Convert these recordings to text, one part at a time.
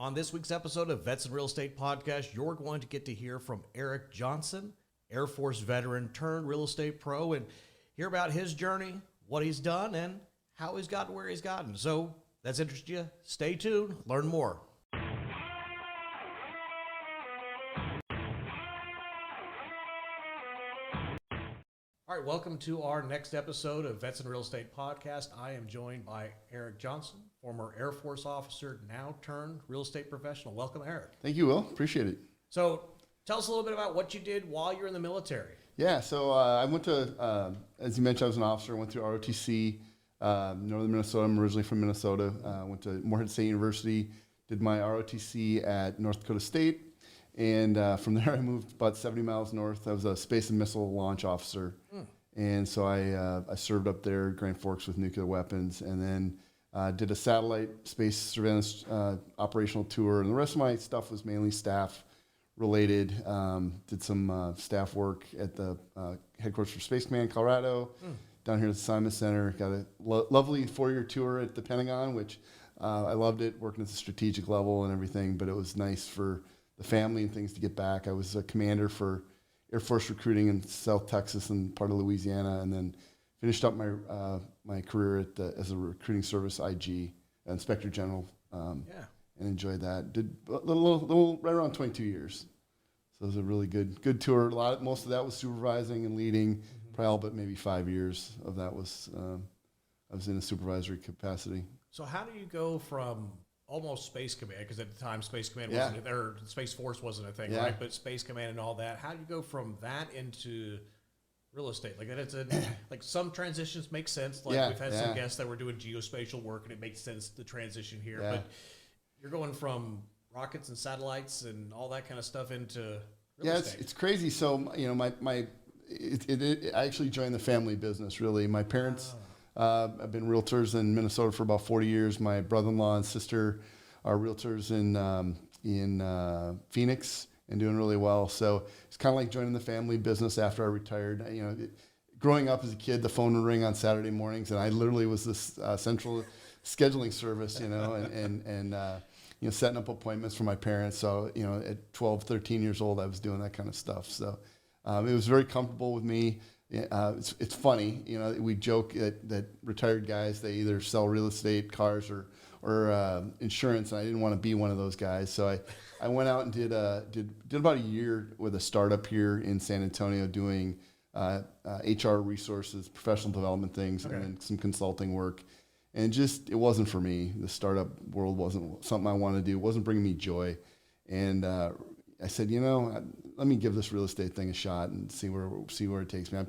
On this week's episode of Vets and Real Estate Podcast, you're going to get to hear from Eric Johnson, Air Force veteran turned real estate pro, and hear about his journey, what he's done, and how he's gotten where he's gotten. So that's interested you. Stay tuned, learn more. All right, welcome to our next episode of Vets and Real Estate Podcast. I am joined by Eric Johnson, former Air Force officer, now turned real estate professional. Welcome, Eric. Thank you, Will. Appreciate it. So tell us a little bit about what you did while you were in the military. Yeah, so I went to, as you mentioned, I was an officer. I went through ROTC, Northern Minnesota. I'm originally from Minnesota. Went to Morehead State University, did my ROTC at North Dakota State. And from there, I moved about 70 miles north. I was a space and missile launch officer. And so I served up there, Grand Forks, with nuclear weapons, and then did a satellite space surveillance operational tour. And the rest of my stuff was mainly staff related. Did some staff work at the headquarters for Space Command, Colorado, down here at the Simon Center. Got a lovely 4-year tour at the Pentagon, which I loved it, working at the strategic level and everything, but it was nice for the family and things to get back. I was a commander for Air Force recruiting in South Texas and part of Louisiana, and then finished up my career as a recruiting service IG, Inspector General, and enjoyed that. Did a little right around 22 years. So it was a really good tour. Most of that was supervising and leading. Probably all but maybe 5 years of that was I was in a supervisory capacity. So how do you go from almost Space Command, because at the time Space Command wasn't, or Space Force wasn't a thing, right? But Space Command and all that. How do you go from that into real estate? Like that's like some transitions make sense. Like we've had some guests that were doing geospatial work, and it makes sense the transition here. But you're going from rockets and satellites and all that kind of stuff into real estate. It's crazy. So I actually joined the family business. Really, my parents. I've been realtors in Minnesota for about 40 years. My brother-in-law and sister are realtors in Phoenix and doing really well. So it's kind of like joining the family business after I retired. Growing up as a kid, the phone would ring on Saturday mornings, and I literally was this central scheduling service, and setting up appointments for my parents. So, at 12, 13 years old, I was doing that kind of stuff. So it was very comfortable with me. It's funny, we joke that retired guys, they either sell real estate, cars, or insurance, and I didn't want to be one of those guys. So I went out and did about a year with a startup here in San Antonio doing HR resources, professional development things, and then some consulting work. And it wasn't for me. The startup world wasn't something I wanted to do. It wasn't bringing me joy. And I said, let me give this real estate thing a shot and see where it takes me. I'm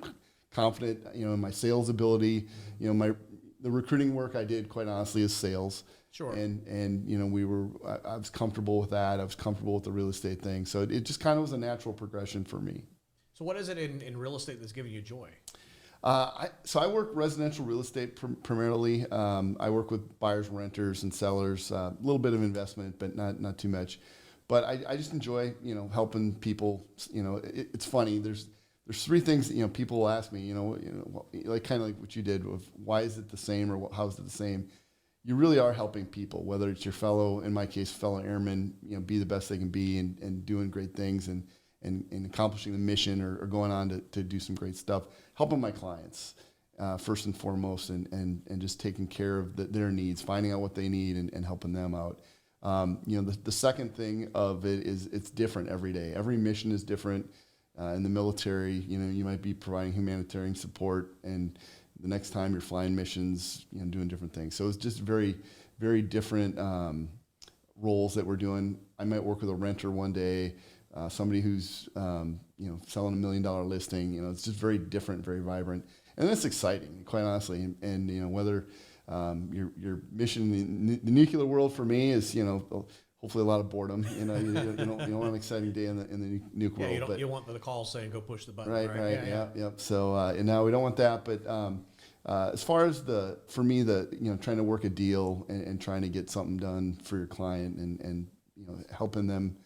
confident, in my sales ability. The recruiting work I did, quite honestly, is sales. Sure. And I was comfortable with that. I was comfortable with the real estate thing. So it just kind of was a natural progression for me. So what is it in real estate that's giving you joy? So I work residential real estate primarily. I work with buyers, renters, and sellers. A little bit of investment, but not too much. But I just enjoy, helping people. It's funny. There's 3 things, people will ask me, like kind of like what you did with why is it the same or how is it the same? You really are helping people, whether it's your in my case, fellow airmen, be the best they can be and doing great things and accomplishing the mission or going on to do some great stuff, helping my clients first and foremost and just taking care of their needs, finding out what they need and helping them out. The second thing of it is it's different every day. Every mission is different. In the military, you might be providing humanitarian support, and the next time you're flying missions, doing different things. So it's just very, very different roles that we're doing. I might work with a renter one day, somebody who's selling $1 million listing. It's just very different, very vibrant, and that's exciting, quite honestly. And whether your mission in the nuclear world for me is, hopefully a lot of boredom. You don't want an exciting day in the nuke world. You want the call saying go push the button. Right. Yeah. So and now we don't want that. But as far as for me, trying to work a deal and trying to get something done for your client and helping them,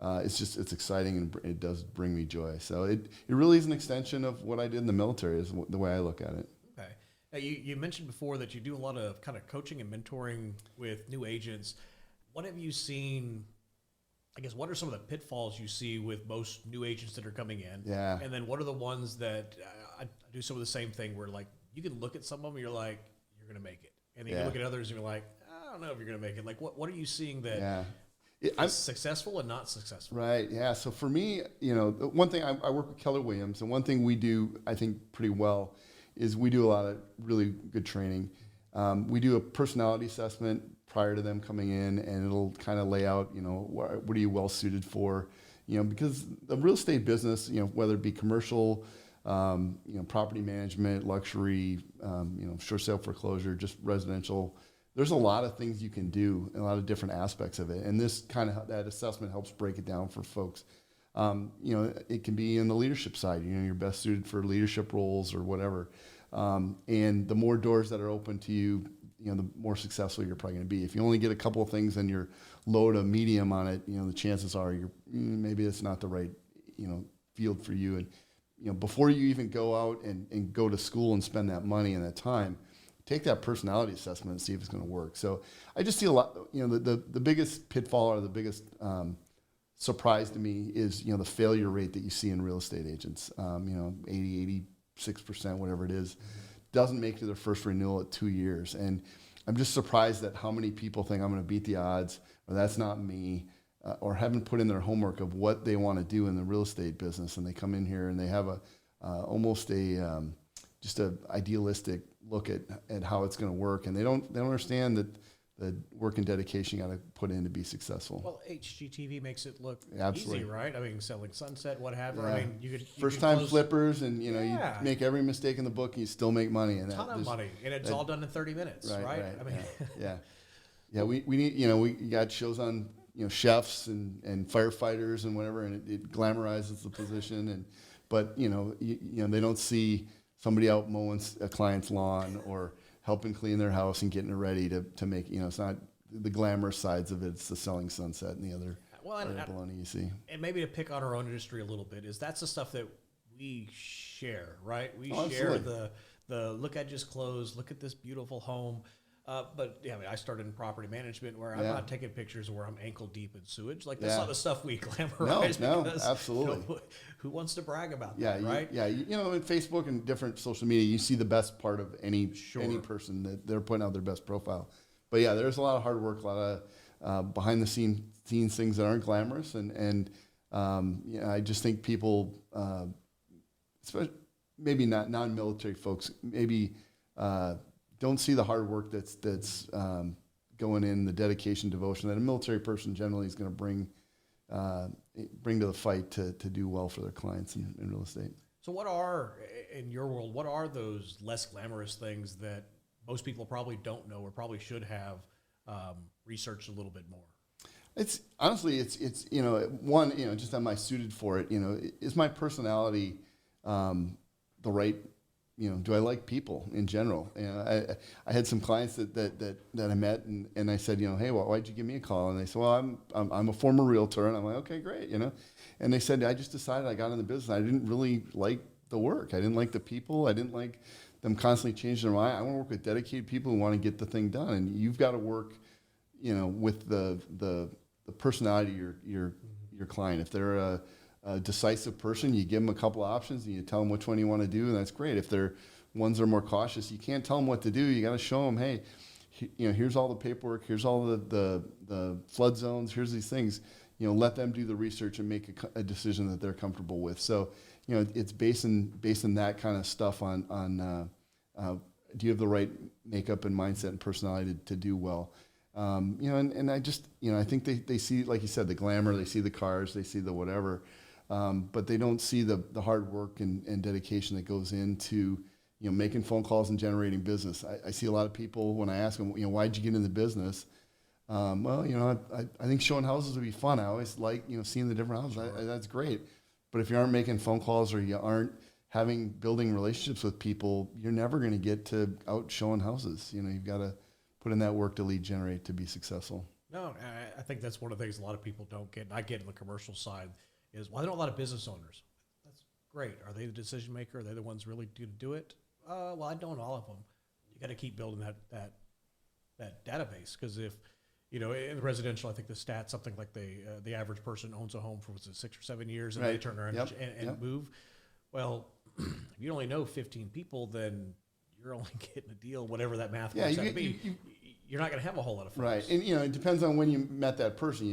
it's exciting and it does bring me joy. So it really is an extension of what I did in the military, is the way I look at it. Okay. Now you mentioned before that you do a lot of kind of coaching and mentoring with new agents. what have you seen? I guess, what are some of the pitfalls you see with most new agents that are coming in? Yeah. And then what are the ones that I do some of the same thing where, like, you can look at some of them and you're like, you're going to make it. And then you look at others and you're like, I don't know if you're going to make it. Like, what are you seeing that is successful and not successful? Right. Yeah. So for me, the one thing I work with Keller Williams, and one thing we do, I think, pretty well is we do a lot of really good training. We do a personality assessment prior to them coming in, and it'll kind of lay out, what are you well suited for, because the real estate business, whether it be commercial, property management, luxury, short sale foreclosure, just residential, there's a lot of things you can do, a lot of different aspects of it. And this that assessment helps break it down for folks. It can be in the leadership side, you're best suited for leadership roles or whatever. And the more doors that are open to you, the more successful you're probably going to be. If you only get a couple of things and you're low to medium on it, the chances are maybe it's not the right, field for you. And, before you even go out and go to school and spend that money and that time, take that personality assessment and see if it's going to work. So I just see a lot, the biggest pitfall or the biggest surprise to me is, the failure rate that you see in real estate agents, 80, 86%, whatever it is, doesn't make it to their first renewal at 2 years. And I'm just surprised at how many people think I'm going to beat the odds, or that's not me, or haven't put in their homework of what they want to do in the real estate business. And they come in here and they have almost just a idealistic look at how it's going to work. And they don't understand that the work and dedication you got to put in to be successful. Well, HGTV makes it look Absolutely easy, right? I mean, selling Sunset, what have you. Yeah. I mean, you could first time close flippers, and you make every mistake in the book, and you still make money. And a ton of money, and it's all done in 30 minutes, right? I mean, yeah. We need we got shows on chefs and firefighters and whatever, and it glamorizes the position, but they don't see somebody out mowing a client's lawn or helping clean their house and getting it ready to make, it's not the glamorous sides of it. It's the selling Sunset and the other baloney you see. And maybe to pick on our own industry a little bit, that's the stuff that we share, right? We share absolutely. the look, I just closed, look at this beautiful home. But I mean, I started in property management where I'm not taking pictures where I'm ankle deep in sewage. Like, that's not the stuff we glamorize. No, because, absolutely. Who wants to brag about that, right? In Facebook and different social media, you see the best part of any person that they're putting out their best profile. But there's a lot of hard work, a lot of behind the scenes things that aren't glamorous, and I just think people, especially maybe not non-military folks, maybe. Don't see the hard work that's going in, the dedication, devotion that a military person generally is going to bring to the fight to do well for their clients in real estate. So in your world, what are those less glamorous things that most people probably don't know or probably should have researched a little bit more? It's honestly, it's one, just am I suited for it? Is my personality the right? Do I like people in general? I had some clients that I met, and I said, hey, why'd you give me a call? And they said, well, I'm a former realtor, and I'm like, okay, great, And they said, I just decided I got in the business. I didn't really like the work. I didn't like the people. I didn't like them constantly changing their mind. I want to work with dedicated people who want to get the thing done. And you've got to work, with the personality of your client. If they're a decisive person, you give them a couple of options and you tell them which one you want to do, and that's great. If they're ones that are more cautious, you can't tell them what to do. You got to show them, hey, here's all the paperwork, here's all the flood zones, here's these things. Let them do the research and make a decision that they're comfortable with. So, it's basing that kind of stuff on do you have the right makeup and mindset and personality to do well. And I just, I think they see, like you said, the glamour, they see the cars, they see the whatever. But they don't see the hard work and dedication that goes into making phone calls and generating business. I see a lot of people when I ask them, why'd you get into business? I think showing houses would be fun. I always like seeing the different houses. That's great. But if you aren't making phone calls or you aren't building relationships with people, you're never going to get to out showing houses. You've got to put in that work to lead generate to be successful. No, I think that's one of the things a lot of people don't get, and I get in the commercial side, is, I know a lot of business owners. That's great. Are they the decision maker? Are they the ones really to do it? Well, I don't all of them. You got to keep building that database, because if you know, in residential, I think the stat, something like the average person owns a home for, was it 6 or 7 years, and Right. they turn around and move. Well, if you only know 15 people, then you're only getting a deal, whatever that math works out to be. You're not going to have a whole lot of folks. Right, and you know, it depends on when you met that person.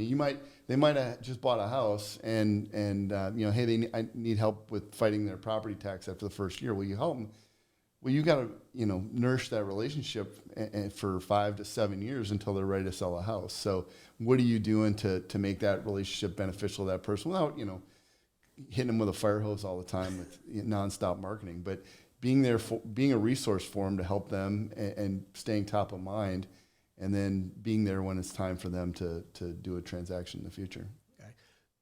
They might have just bought a house, and you know, hey, I need help with fighting their property tax after the first year. Will you help them? Well, you got to, you know, nourish that relationship for 5 to 7 years until they're ready to sell a house. So, what are you doing to make that relationship beneficial to that person without, you know, hitting them with a fire hose all the time with nonstop marketing, but being there being a resource for them to help them and staying top of mind. And then being there when it's time for them to do a transaction in the future. Okay.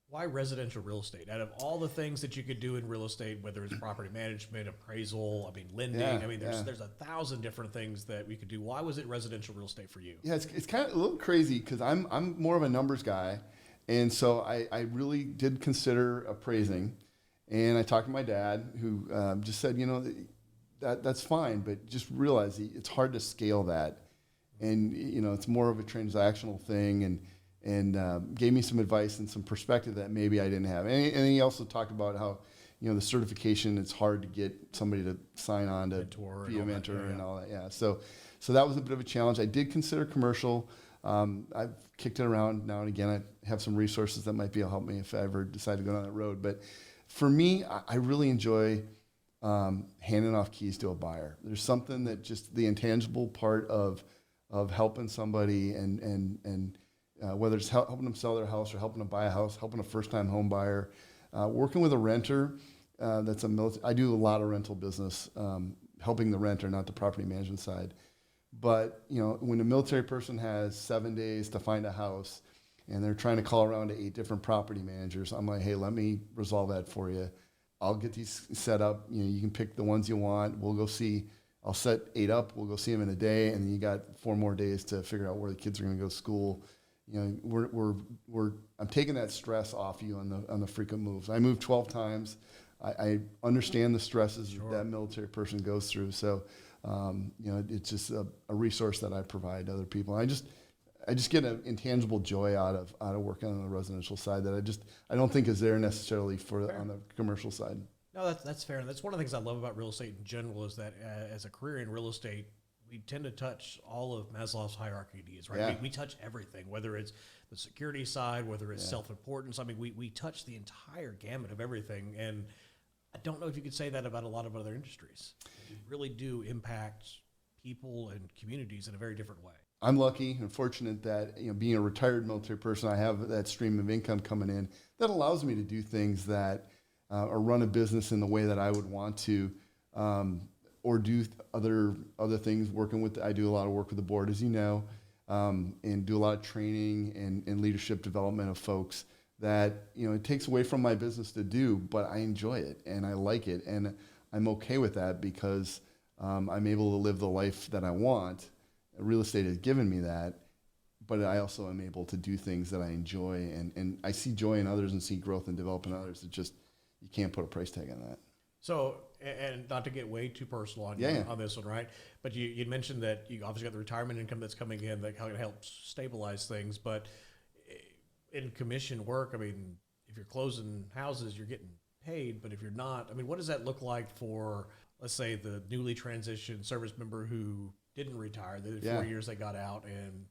Why residential real estate? Out of all the things that you could do in real estate, whether it's property management, appraisal, I mean, lending, I mean, there's 1,000 different things that we could do. Why was it residential real estate for you? Yeah, it's kind of a little crazy because I'm more of a numbers guy. And so I really did consider appraising. And I talked to my dad, who just said, you know, that's fine, but just realize it's hard to scale that. And, you know, it's more of a transactional thing, and gave me some advice and some perspective that maybe I didn't have. And he also talked about how, you know, the certification, it's hard to get somebody to sign on to be a mentor and all that. Yeah. So that was a bit of a challenge. I did consider commercial. I've kicked it around now and again. I have some resources that might be able to help me if I ever decide to go down that road. But for me, I really enjoy handing off keys to a buyer. There's something that just the intangible part of helping somebody and whether it's helping them sell their house or helping them buy a house, helping a first-time home buyer, working with a renter that's I do a lot of rental business, helping the renter, not the property management side. But, you know, when a military person has 7 days to find a house and they're trying to call around to 8 different property managers, I'm like, hey, let me resolve that for you. I'll get these set up. You know, you can pick the ones you want. We'll go see. I'll set 8 up. We'll go see them in a day, and then you got 4 more days to figure out where the kids are going to go to school. You know, I'm taking that stress off you on the frequent moves. I moved 12 times. I understand the stresses that military person goes through. So, you know, it's just a resource that I provide to other people. I just get an intangible joy out of working on the residential side that I don't think is there necessarily on the commercial side. No, that's fair. And that's one of the things I love about real estate in general is that as a career in real estate, we tend to touch all of Maslow's hierarchy of needs, right? Yeah. We touch everything, whether it's the security side, whether it's self-importance. I mean, we touch the entire gamut of everything. And I don't know if you could say that about a lot of other industries. We really do impact people and communities in a very different way. I'm lucky and fortunate that, you know, being a retired military person, I have that stream of income coming in that allows me to do things that or run a business in the way that I would want to, or do other things. I do a lot of work with the board, as you know, and do a lot of training and leadership development of folks that, you know, it takes away from my business to do, but I enjoy it and I like it, and I'm okay with that because I'm able to live the life that I want. Real estate has given me that, but I also am able to do things that I enjoy, and I see joy in others and see growth and development in others. It just, you can't put a price tag on that. So, and not to get way too personal on this one, right? But you mentioned that you obviously got the retirement income that's coming in that kind of helps stabilize things. But in commission work, I mean, if you're closing houses, you're getting paid. But if you're not, I mean, what does that look like for, let's say, the newly transitioned service member who didn't retire, the 4 years they got out, and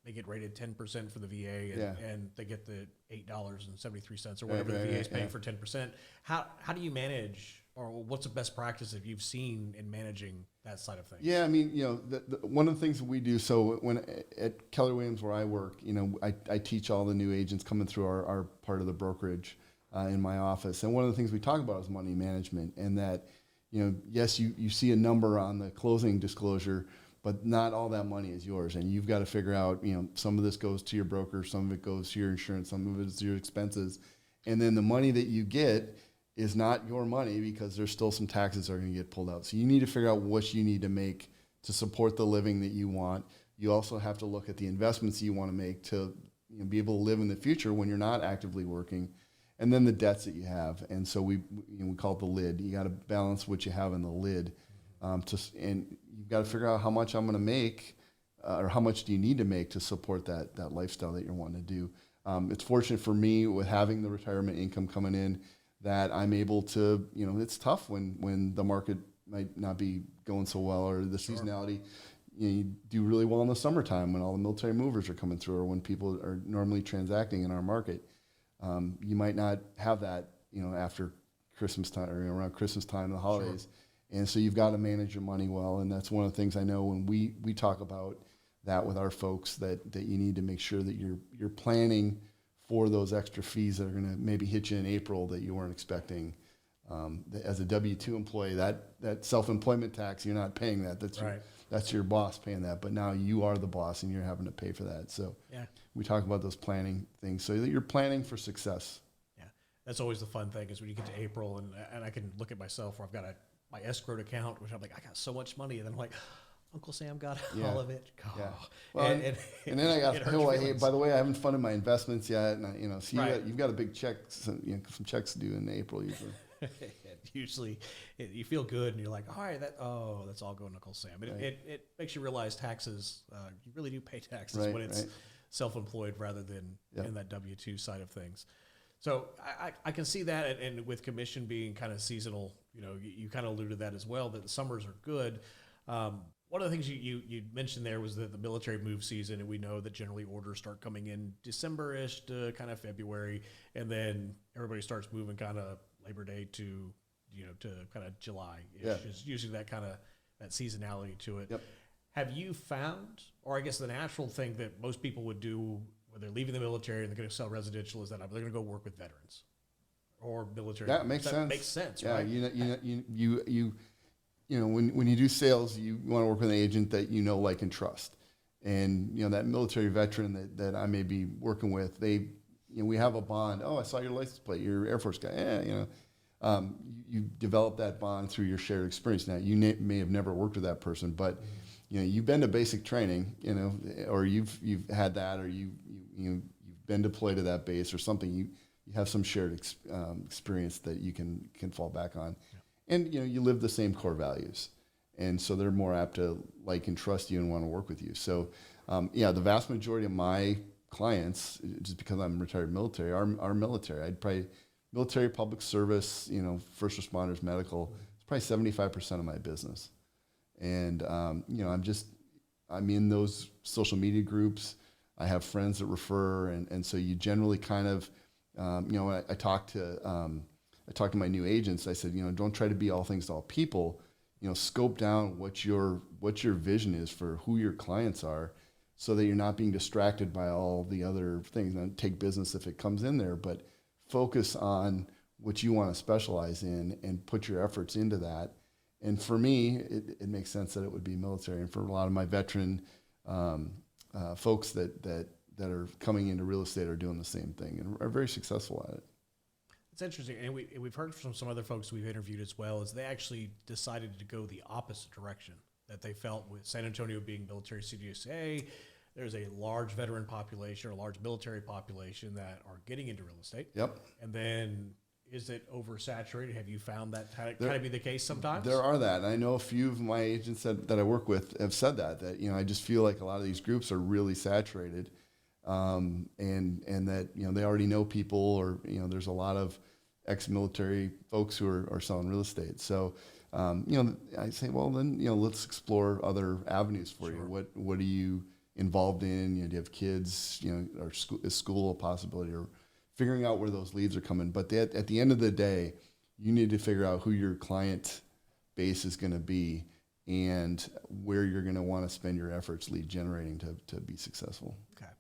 they get rated 10% for the VA, and they get the $8.73 or whatever the VA is paying for 10%. How do you manage, or what's the best practice that you've seen in managing that side of things? Yeah, I mean, you know, one of the things that we do, so when at Keller Williams where I work, you know, I teach all the new agents coming through our part of the brokerage in my office. And one of the things we talk about is money management, and that, you know, yes, you see a number on the closing disclosure, but not all that money is yours. And you've got to figure out, you know, some of this goes to your broker, some of it goes to your insurance, some of it is to your expenses. And then the money that you get is not your money because there's still some taxes that are going to get pulled out. So you need to figure out what you need to make to support the living that you want. You also have to look at the investments you want to make to, you know, be able to live in the future when you're not actively working. And then the debts that you have. And so we call it the lid. You got to balance what you have in the lid. And you've got to figure out how much I'm going to make or how much do you need to make to support that lifestyle that you're wanting to do. It's fortunate for me with having the retirement income coming in that I'm able to, it's tough when the market might not be going so well or the seasonality. You do really well in the summertime when all the military movers are coming through or when people are normally transacting in our market. You might not have that, after Christmas time or around Christmas time, the holidays. Sure. And so you've got to manage your money well. And that's one of the things I know when we talk about that with our folks that you need to make sure that you're planning for those extra fees that are going to maybe hit you in April that you weren't expecting. As a W-2 employee, that self-employment tax, you're not paying that. That's your boss paying that. But now you are the boss and you're having to pay for that. So we talk about those planning things so that you're planning for success. Yeah, that's always the fun thing is when you get to April and I can look at myself where I've got my escrowed account, which I'm like, I got so much money. And then I'm like, Uncle Sam got all of it. Oh. Yeah. Well, and then I got, by the way, I haven't funded my investments yet. And so you've got a big check, some checks due in April usually. Usually you feel good and you're like, all right, that's all going to Uncle Sam. It makes you realize taxes, you really do pay taxes when it's self-employed rather than in that W-2 side of things. So I can see that, and with commission being kind of seasonal, you kind of alluded to that as well, that the summers are good. One of the things you mentioned there was the military move season, and we know that generally orders start coming in December-ish to kind of February, and then everybody starts moving kind of Labor Day to kind of July-ish. Yeah. It's usually that kind of that seasonality to it. Yep. Have you found, or I guess the natural thing that most people would do when they're leaving the military and they're going to sell residential is that they're going to go work with veterans or military? That makes sense. Makes sense, yeah, right? When you do sales, you want to work with an agent that like, and trust. And, that military veteran that I may be working with, we have a bond. Oh, I saw your license plate. You're Air Force guy. You develop that bond through your shared experience. Now, you may have never worked with that person, but, you've been to basic training, or you've had that, or you've been deployed to that base or something. You have some shared experience that you can fall back on. Yeah. And, you live the same core values. And so they're more apt to like and trust you and want to work with you. So, the vast majority of my clients, just because I'm retired military, are military. I'd probably military, public service, first responders, medical. It's probably 75% of my business. And, I'm in those social media groups. I have friends that refer. And so you generally kind of, I talk to my new agents. I said, don't try to be all things to all people. Scope down what your vision is for who your clients are, so that you're not being distracted by all the other things. And take business if it comes in there, but focus on what you want to specialize in and put your efforts into that. And for me, it makes sense that it would be military. And for a lot of my veteran folks that are coming into real estate are doing the same thing and are very successful at it. It's interesting, and we've heard from some other folks we've interviewed as well, is they actually decided to go the opposite direction, that they felt with San Antonio being military CDSA, there's a large veteran population or a large military population that are getting into real estate. Yep. And then is it oversaturated? Have you found that kind of be the case sometimes? There are that. And I know a few of my agents that I work with have said that I just feel like a lot of these groups are really saturated. And that, they already know people, or, there's a lot of ex-military folks who are selling real estate. So, I say, well, then, let's explore other avenues for you. What are you involved in? Do you have kids, or is school a possibility, or figuring out where those leads are coming. But at the end of the day, you need to figure out who your client base is going to be and where you're going to want to spend your efforts lead generating to be successful. Okay.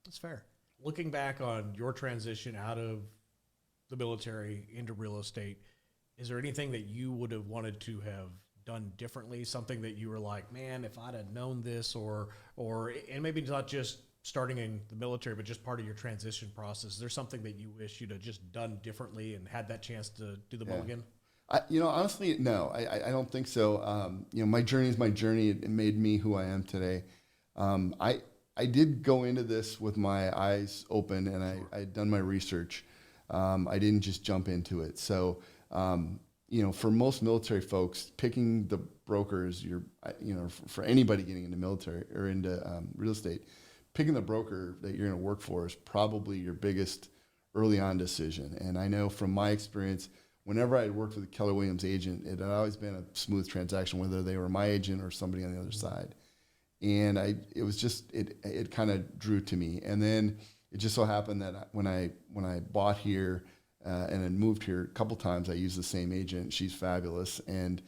That's fair. Looking back on your transition out of the military into real estate, is there anything that you would have wanted to have done differently? Something that you were like, man, if I'd have known this, or and maybe not just starting in the military, but just part of your transition process, is there something that you wish you'd have just done differently and had that chance to do the mulligan? Honestly, no, I don't think so. My journey is my journey. It made me who I am today. I did go into this with my eyes open, and I'd done my research. I didn't just jump into it. So, for most military folks, picking the broker is for anybody getting into military or into real estate, picking the broker that you're going to work for is probably your biggest early on decision. And I know from my experience, whenever I had worked with a Keller Williams agent, it had always been a smooth transaction, whether they were my agent or somebody on the other side. And it kind of drew to me. And then it just so happened that when I bought here and then moved here a couple times, I used the same agent. She's fabulous. And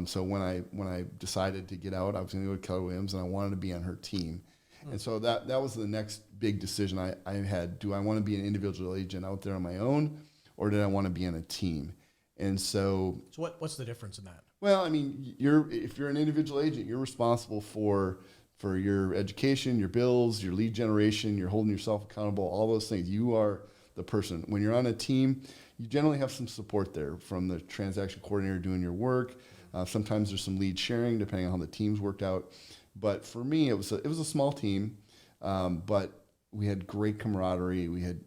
so when I decided to get out, I was going to go to Keller Williams, and I wanted to be on her team. And so that was the next big decision I had. Do I want to be an individual agent out there on my own, or did I want to be on a team? And so what's the difference in that? Well, I mean, if you're an individual agent, you're responsible for your education, your bills, your lead generation, you're holding yourself accountable, all those things. You are the person. When you're on a team, you generally have some support there from the transaction coordinator doing your work. Sometimes there's some lead sharing depending on how the teams worked out. But for me, it was a small team, but we had great camaraderie. We had,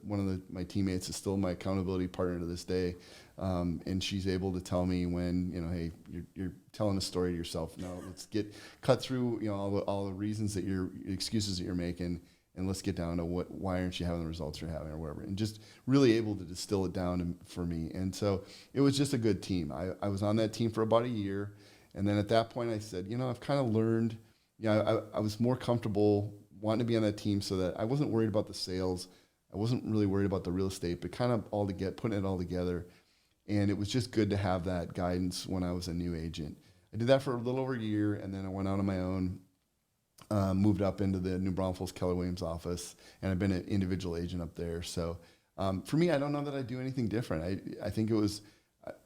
one of my teammates is still my accountability partner to this day. And she's able to tell me when, hey, you're telling a story to yourself. No, let's cut through, all the reasons that excuses that you're making, and let's get down to why aren't you having the results you're having or whatever. And just really able to distill it down for me. And so it was just a good team. I was on that team for about a year. And then at that point I said, I've kind of learned, I was more comfortable wanting to be on that team so that I wasn't worried about the sales. I wasn't really worried about the real estate, but kind of putting it all together. And it was just good to have that guidance when I was a new agent. I did that for a little over a year, and then I went out on my own, moved up into the New Braunfels Keller Williams office, and I've been an individual agent up there. So for me, I don't know that I do anything different. I think it was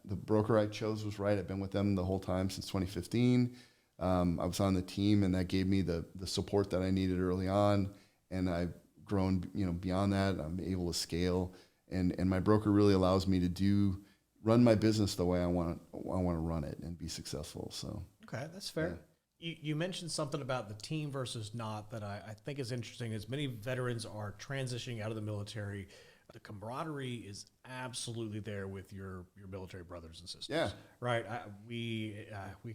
the broker I chose was right. I've been with them the whole time since 2015. I was on the team, and that gave me the support that I needed early on, and I've grown beyond that. I'm able to scale, and my broker really allows me to run my business the way I want to run it and be successful. So okay, that's fair. Yeah. You mentioned something about the team versus not that I think is interesting. As many veterans are transitioning out of the military, the camaraderie is absolutely there with your military brothers and sisters. Yeah. Right. We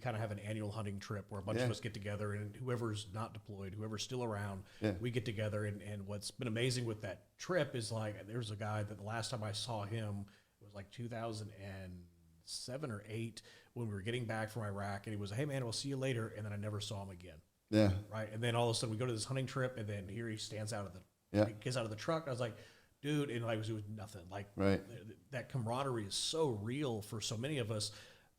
kind of have an annual hunting trip where a bunch of us get together, and whoever's not deployed, whoever's still around, we get together. And what's been amazing with that trip is there's a guy that the last time I saw him was 2007 or 8 when we were getting back from Iraq, and he was, hey man, we'll see you later. And then I never saw him again. Yeah. Right. And then all of a sudden we go to this hunting trip, and then here he stands out of he gets out of the truck. And I was like, dude, and it was nothing. That camaraderie is so real for so many of us.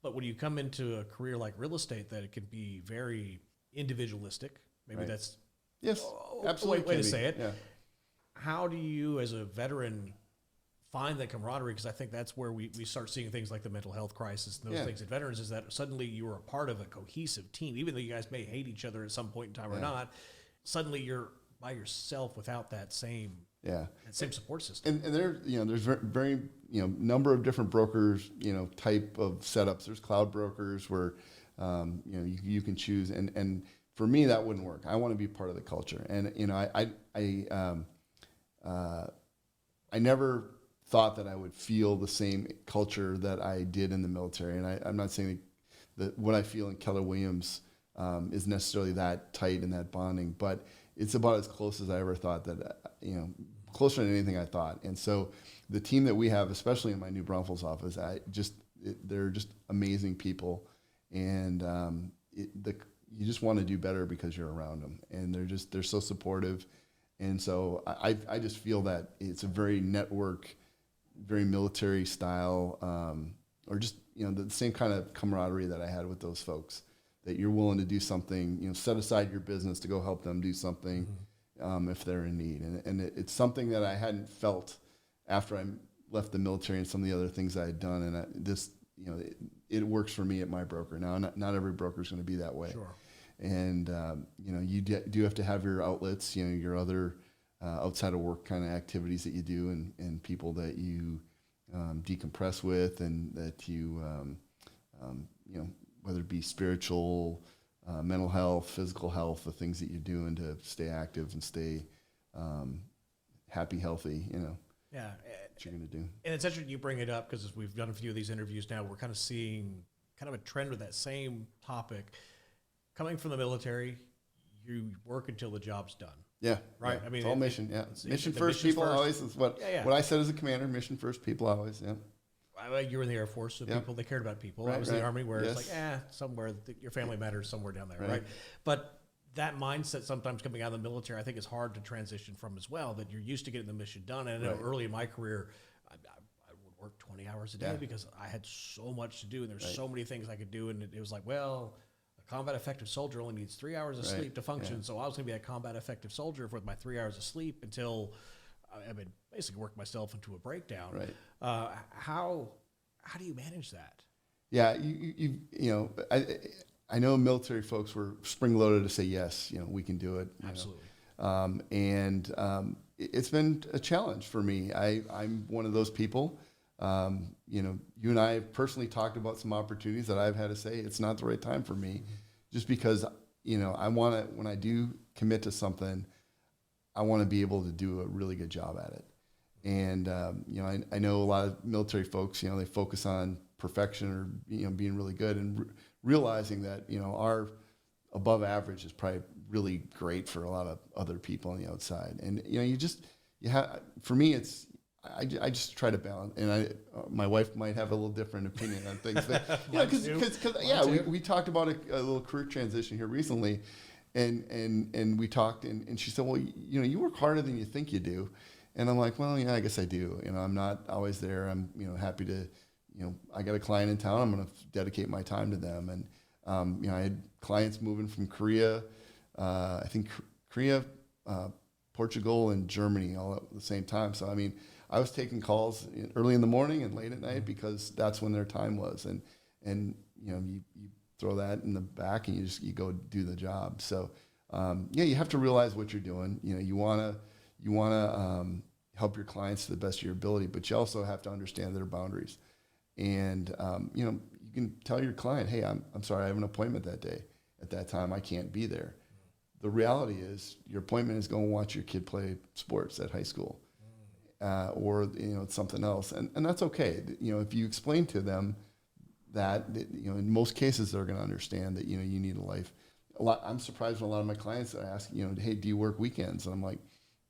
But when you come into a career like real estate, that it can be very individualistic. Maybe that's absolutely way to say it. Yeah. How do you, as a veteran, find that camaraderie? Because I think that's where we start seeing things like the mental health crisis and those things at veterans, is that suddenly you are a part of a cohesive team. Even though you guys may hate each other at some point in time or not, suddenly you're by yourself without that same support system. And there's very number of different brokers, type of setups. There's cloud brokers where you can choose, and for me that wouldn't work. I want to be part of the culture, and I never thought that I would feel the same culture that I did in the military. And I'm not saying that what I feel in Keller Williams is necessarily that tight and that bonding, but it's about as close as I ever thought that, closer than anything I thought. And so the team that we have, especially in my New Braunfels office, they're just amazing people. And you just want to do better because you're around them, and they're so supportive. And so I just feel that it's a very network, very military style, or just, the same kind of camaraderie that I had with those folks, that you're willing to do something, set aside your business to go help them do something if they're in need. And it's something that I hadn't felt after I left the military and some of the other things I had done. And it works for me at my broker. Now, not every broker is going to be that way. Sure. And, you do have to have your outlets, your other outside of work kind of activities that you do, and people that you decompress with, and that you, whether it be spiritual, mental health, physical health, the things that you're doing to stay active and stay happy, healthy, Yeah. what you're going to do. And it's interesting you bring it up because we've done a few of these interviews now. We're kind of seeing kind of a trend with that same topic. Coming from the military, you work until the job's done. Yeah. Right. Yeah. I mean, it's all mission. Yeah. Mission first. mission People first. always is what I said as a commander. Mission first. People always. Yeah. You were in the Air Force, so people, they cared about people. I was in the Army where it's like, somewhere your family matters somewhere down there, right? But that mindset sometimes coming out of the military, I think is hard to transition from as well, that you're used to getting the mission done. And I know early in my career, I would work 20 hours a day because I had so much to do and there's so many things I could do. And it was like, well, a combat effective soldier only needs 3 hours of sleep to function. So I was going to be a combat effective soldier with my 3 hours of sleep until I mean, basically worked myself into a breakdown. How do you manage that? Yeah, you know, I know military folks were spring loaded to say yes, you know, we can do it. Absolutely. It's been a challenge for me. I'm one of those people. You know, you and I have personally talked about some opportunities that I've had to say it's not the right time for me, just because, you know, I want to, when I do commit to something, I want to be able to do a really good job at it. And, you know, I know a lot of military folks, you know, they focus on perfection or, you know, being really good and realizing that, you know, our above average is probably really great for a lot of other people on the outside. And, you know, you have, for me, it's, I just try to balance, and my wife might have a little different opinion on things, but yeah, because we talked about a little career transition here recently, and we talked, and she said, well, you know, you work harder than you think you do, and I'm like, well, yeah, I guess I do. You know, I'm not always there. I'm, you know, happy to, you know, I got a client in town. I'm going to dedicate my time to them, and you know, I had clients moving from Korea, I think Korea, Portugal, and Germany all at the same time. So I mean, I was taking calls early in the morning and late at night because that's when their time was. And you know, you throw that in the back and you go do the job. So, yeah, you have to realize what you're doing. You know, you want to help your clients to the best of your ability, but you also have to understand their boundaries. And, you know, you can tell your client, hey, I'm sorry, I have an appointment that day. At that time, I can't be there. The reality is your appointment is going to watch your kid play sports at high school. Or, you know, it's something else. And that's okay. You know, if you explain to them that, you know, in most cases, they're going to understand that, you know, you need a life. I'm surprised when a lot of my clients ask, you know, hey, do you work weekends? And I'm like,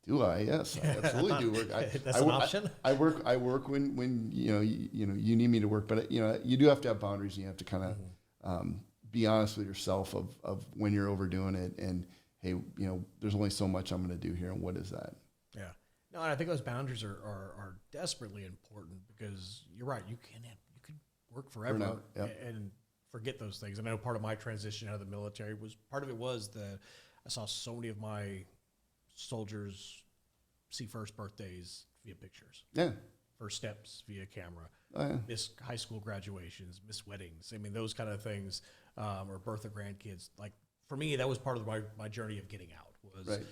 do I? Yes, I absolutely do work. That's an option. I work when you need me to work. But, you know, you do have to have boundaries. And you have to kind of be honest with yourself of when you're overdoing it. And, hey, you know, there's only so much I'm going to do here. And what is that? Yeah. No, and I think those boundaries are desperately important because you're right. You could work forever and forget those things. And I know part of my transition out of the military was I saw so many of my soldiers see first birthdays via pictures. Yeah. First steps via camera. Oh, yeah. Miss high school graduations, miss weddings. I mean, those kind of things, or birth of grandkids. Like for me, that was part of my journey of getting out was. Right.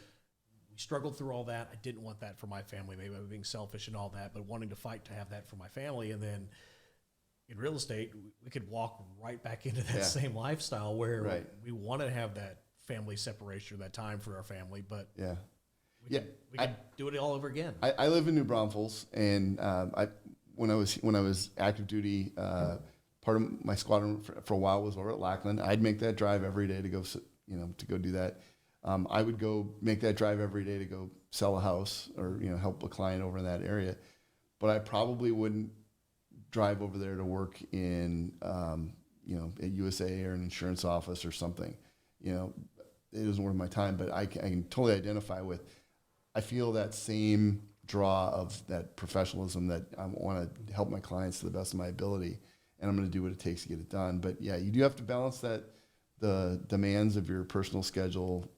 We struggled through all that. I didn't want that for my family. Maybe I was being selfish and all that, but wanting to fight to have that for my family. And then in real estate, we could walk right back into that same lifestyle where we want to have that family separation, that time for our family. But we can do it all over again. I live in New Braunfels, and when I was active duty, part of my squadron for a while was over at Lackland. I'd make that drive every day to go do that. I would go make that drive every day to go sell a house or, you know, help a client over in that area. But I probably wouldn't drive over there to work in, you know, at USA or an insurance office or something. You know, it isn't worth my time, but I can totally identify with, I feel that same draw of that professionalism that I want to help my clients to the best of my ability, and I'm going to do what it takes to get it done. But yeah, you do have to balance that, the demands of your personal schedule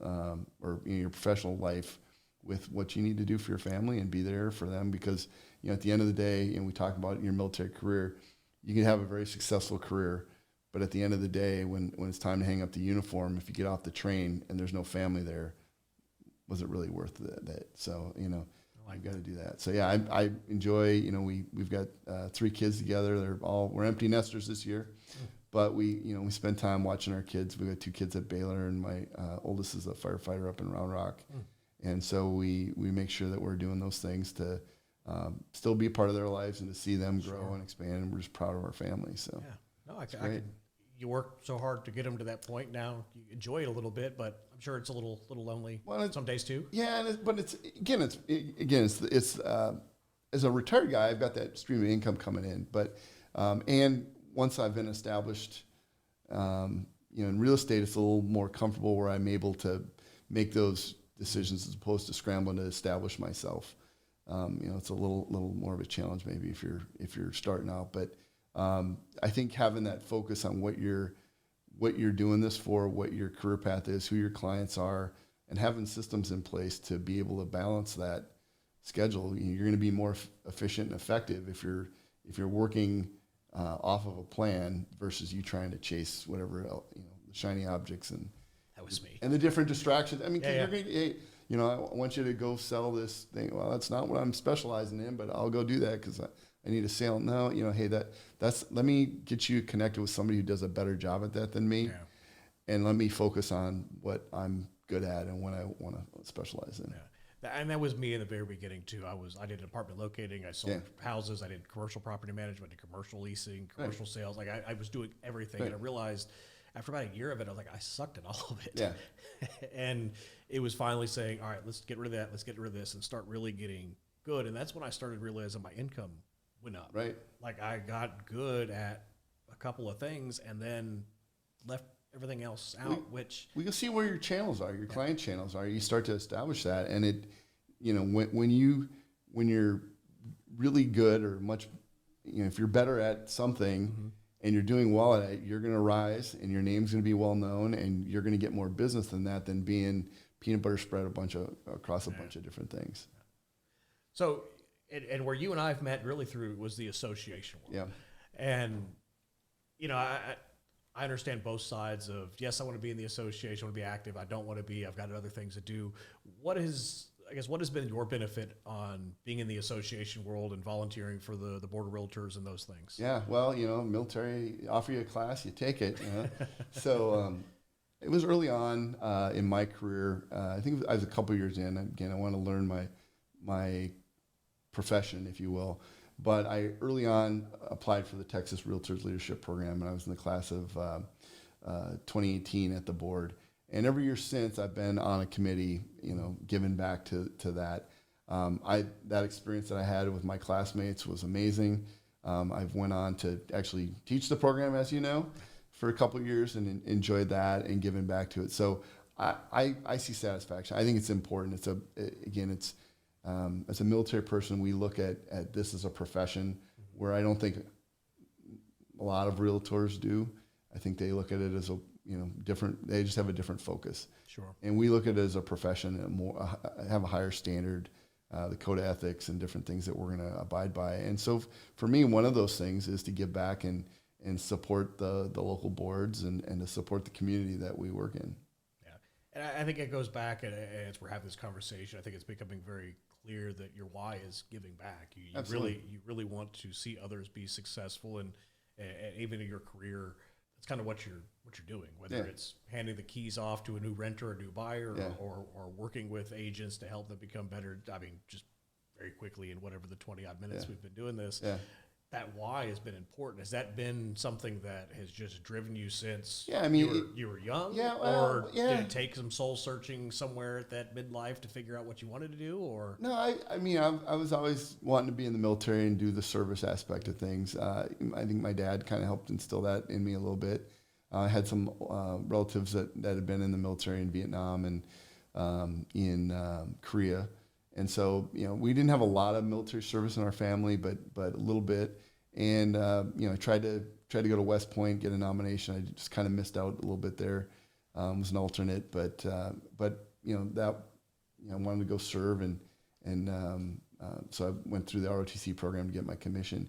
or, you know, your professional life with what you need to do for your family and be there for them. Because, you know, at the end of the day, and we talk about your military career, you can have a very successful career, but at the end of the day, when it's time to hang up the uniform, if you get off the train and there's no family there, was it really worth that? So, you know, I've got to do that. So yeah, I enjoy, you know, we've got 3 kids together. We're empty nesters this year. But we spend time watching our kids. We got 2 kids at Baylor, and my oldest is a firefighter up in Round Rock. And so we make sure that we're doing those things to still be a part of their lives and to see them grow and expand. And we're just proud of our family. So yeah, no, I can, you work so hard to get them to that point. Now you enjoy it a little bit, but I'm sure it's a little lonely some days too. Yeah, but it's as a retired guy, I've got that stream of income coming in. But and once I've been established, in real estate, it's a little more comfortable where I'm able to make those decisions as opposed to scrambling to establish myself. It's a little more of a challenge maybe if you're starting out, but I think having that focus on what you're doing this for, what your career path is, who your clients are, and having systems in place to be able to balance that schedule, you're going to be more efficient and effective if you're working off of a plan versus you trying to chase whatever else, the shiny objects and that was me and the different distractions. I mean, you're going to, hey, I want you to go sell this thing. Well, that's not what I'm specializing in, but I'll go do that because I need a sale. No, hey, let me get you connected with somebody who does a better job at that than me, and let me focus on what I'm good at and what I want to specialize in. Yeah. And that was me in the very beginning too. I did apartment locating. I sold houses. I did commercial property management, did commercial leasing, commercial sales. Like I was doing everything, and I realized after about a year of it, I was like, I sucked at all of it. Yeah. And it was finally saying, all right, let's get rid of that. Let's get rid of this and start really getting good. And that's when I started realizing my income went up. Right. Like I got good at a couple of things and then left everything else out, which we can see where your channels are, your client channels are. You start to establish that. And it, when you're really good or much, if you're better at something, and you're doing well at it, you're going to rise and your name's going to be well known and you're going to get more business than that than being peanut butter spread across a bunch of different things. So, and where you and I have met really through was the association world. Yeah. And, I understand both sides of, yes, I want to be in the association, I want to be active. I don't want to be, I've got other things to do. What has been your benefit on being in the association world and volunteering for the Board of Realtors and those things? Yeah, well, military, offer you a class, you take it. So it was early on in my career. I think I was a couple years in. Again, I want to learn my profession, if you will. But I early on applied for the Texas Realtors Leadership Program, and I was in the class of 2018 at the board. And every year since, I've been on a committee, giving back to that. That experience that I had with my classmates was amazing. I've went on to actually teach the program, as you know, for a couple of years and enjoyed that and giving back to it. So I see satisfaction. I think it's important. It's as a military person, we look at this as a profession where I don't think a lot of realtors do. I think they look at it as different. They just have a different focus. Sure. And we look at it as a profession and have a higher standard, the code of ethics and different things that we're going to abide by. And so for me, one of those things is to give back and support the local boards and to support the community that we work in. Yeah. And I think it goes back, and as we're having this conversation, I think it's becoming very clear that your why is giving back. You really want to see others be successful, and even in your career, it's kind of what you're doing, whether it's handing the keys off to a new renter, a new buyer, or working with agents to help them become better. I mean, just very quickly in whatever the 20-odd minutes we've been doing this, that why has been important. Has that been something that has just driven you since you were young? Or did it take some soul searching somewhere at that midlife to figure out what you wanted to do? Or no, I was always wanting to be in the military and do the service aspect of things. I think my dad kind of helped instill that in me a little bit. I had some relatives that had been in the military in Vietnam and in Korea. And so, we didn't have a lot of military service in our family, but a little bit. And I tried to go to West Point, get a nomination. I just kind of missed out a little bit there. Was an alternate, but that I wanted to go serve, and so I went through the ROTC program to get my commission.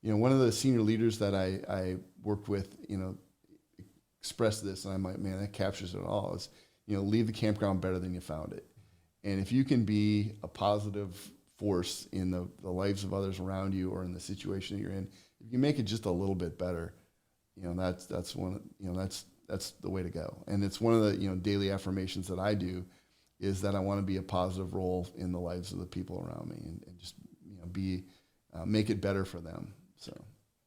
One of the senior leaders that I worked with, expressed this, and I'm like, man, that captures it all. Is leave the campground better than you found it. And if you can be a positive force in the lives of others around you or in the situation that you're in, if you make it just a little bit better, that's the way to go. And it's one of the daily affirmations that I do, is that I want to be a positive role in the lives of the people around me and just be make it better for them. So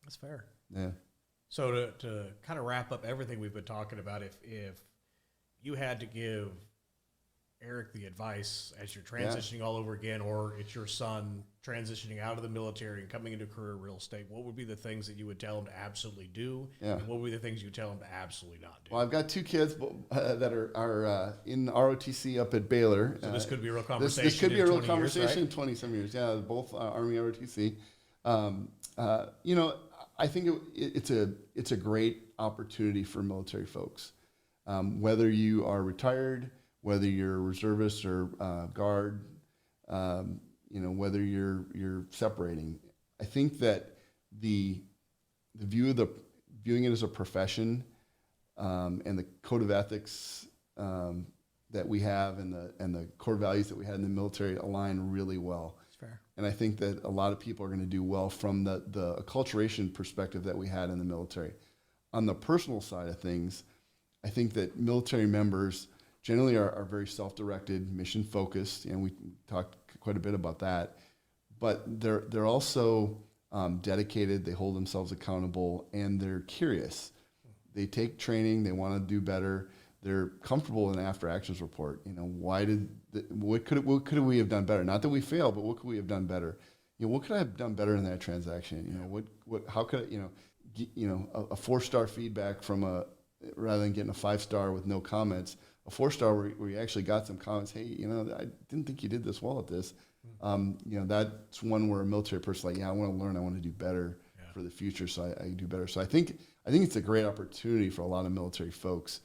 that's fair. Yeah. So to kind of wrap up everything we've been talking about, if you had to give Eric the advice as you're transitioning all over again, or it's your son transitioning out of the military and coming into career real estate, what would be the things that you would tell him to absolutely do? Yeah. And what would be the things you tell him to absolutely not do? Well, I've got 2 kids that are in ROTC up at Baylor. So this could be a real conversation. This could be a real 20 conversation years, right? in 20-some years. Yeah, both Army ROTC. I think it's a great opportunity for military folks. Whether you are retired, whether you're a reservist or guard, whether you're separating, I think that the viewing it as a profession and the code of ethics that we have and the core values that we had in the military align really well. That's fair. And I think that a lot of people are going to do well from the acculturation perspective that we had in the military. On the personal side of things, I think that military members generally are very self-directed, mission-focused, and we talked quite a bit about that. But they're also dedicated. They hold themselves accountable, and they're curious. They take training. They want to do better. They're comfortable in an after-actions report. What could we have done better? Not that we failed, but what could we have done better? What could I have done better in that transaction? How could a 4-star feedback from rather than getting a 5-star with no comments. A 4-star where you actually got some comments. Hey, I didn't think you did this well at this. That's one where a military person's like, I want to learn. I want to do better for the future, so I do better. So I think it's a great opportunity for a lot of military folks,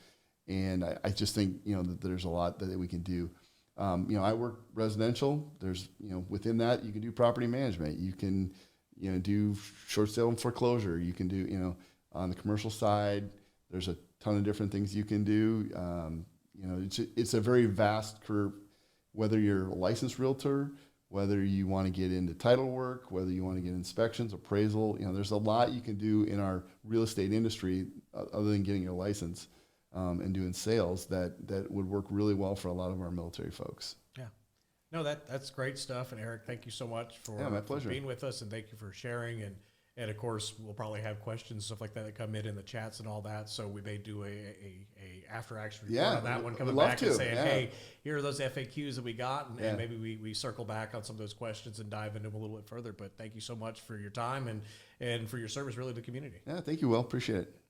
and I just think that there's a lot that we can do. I work residential. There's within that you can do property management. You can do short sale and foreclosure. You can do on the commercial side. There's a ton of different things you can do. It's a very vast career, whether you're a licensed realtor, whether you want to get into title work, whether you want to get inspections, appraisal. There's a lot you can do in our real estate industry other than getting your license and doing sales that would work really well for a lot of our military folks. Yeah. No, that's great stuff. And Eric, thank you so much for being with us, and thank you for sharing. And of course, we'll probably have questions, stuff like that come in the chats and all that. So we may do a after action report on that one, coming back and saying, hey, here are those FAQs that we got, and maybe we circle back on some of those questions and dive into them a little bit further. But thank you so much for your time and for your service really to the community. Yeah, thank you, Will. Appreciate it.